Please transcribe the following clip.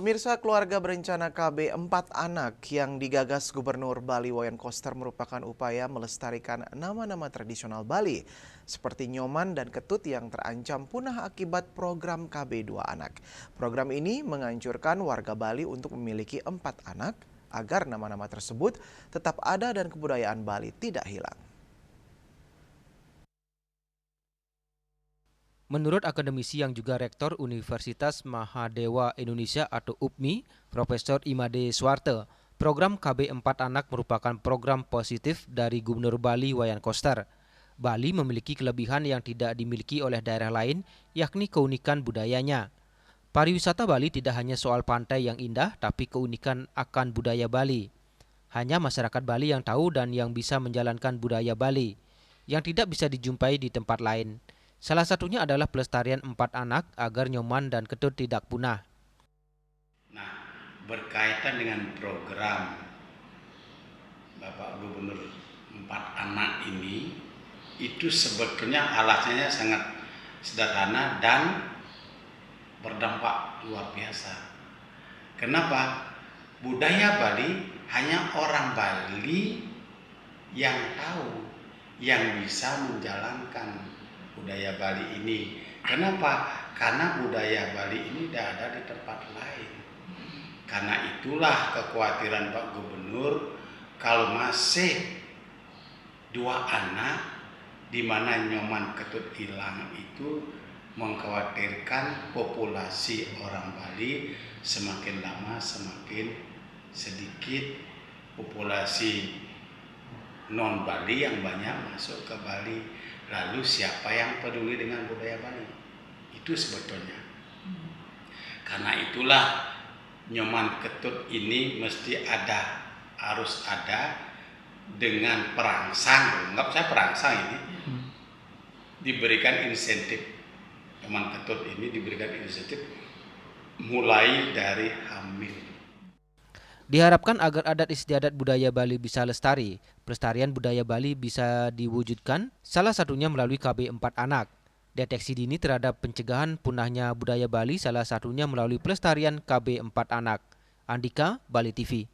Pemirsa, keluarga berencana KB 4 anak yang digagas Gubernur Bali Wayan Koster merupakan upaya melestarikan nama-nama tradisional Bali seperti Nyoman dan Ketut yang terancam punah akibat program KB 2 anak. Program ini menganjurkan warga Bali untuk memiliki 4 anak agar nama-nama tersebut tetap ada dan kebudayaan Bali tidak hilang. Menurut akademisi yang juga Rektor Universitas Mahadewa Indonesia atau UPMI, Profesor Imade Swarte, program KB 4 Anak merupakan program positif dari Gubernur Bali Wayan Koster. Bali memiliki kelebihan yang tidak dimiliki oleh daerah lain, yakni keunikan budayanya. Pariwisata Bali tidak hanya soal pantai yang indah, tapi keunikan akan budaya Bali. Hanya masyarakat Bali yang tahu dan yang bisa menjalankan budaya Bali, yang tidak bisa dijumpai di tempat lain. Salah satunya adalah pelestarian 4 anak agar Nyoman dan Ketut tidak punah. Nah, berkaitan dengan program Bapak Gubernur 4 anak ini, itu sebetulnya alasannya sangat sederhana dan berdampak luar biasa. Kenapa? Budaya Bali hanya orang Bali yang tahu, yang bisa menjalankan budaya Bali ini. Kenapa? Karena budaya Bali ini tidak ada di tempat lain. Karena itulah kekhawatiran Pak Gubernur kalau masih 2 anak di mana Nyoman Ketut hilang itu mengkhawatirkan populasi orang Bali semakin lama semakin sedikit populasi non Bali yang banyak masuk ke Bali. Lalu siapa yang peduli dengan budaya Bali? Itu sebetulnya. Karena itulah Nyoman Ketut ini mesti ada, harus ada dengan perangsang. Enggak saya perangsang ini. Diberikan insentif. Nyoman Ketut ini diberikan insentif mulai dari hamil. Diharapkan agar adat istiadat budaya Bali bisa lestari, pelestarian budaya Bali bisa diwujudkan, salah satunya melalui KB 4 Anak. Deteksi dini terhadap pencegahan punahnya budaya Bali salah satunya melalui pelestarian KB 4 Anak. Andika, Bali TV.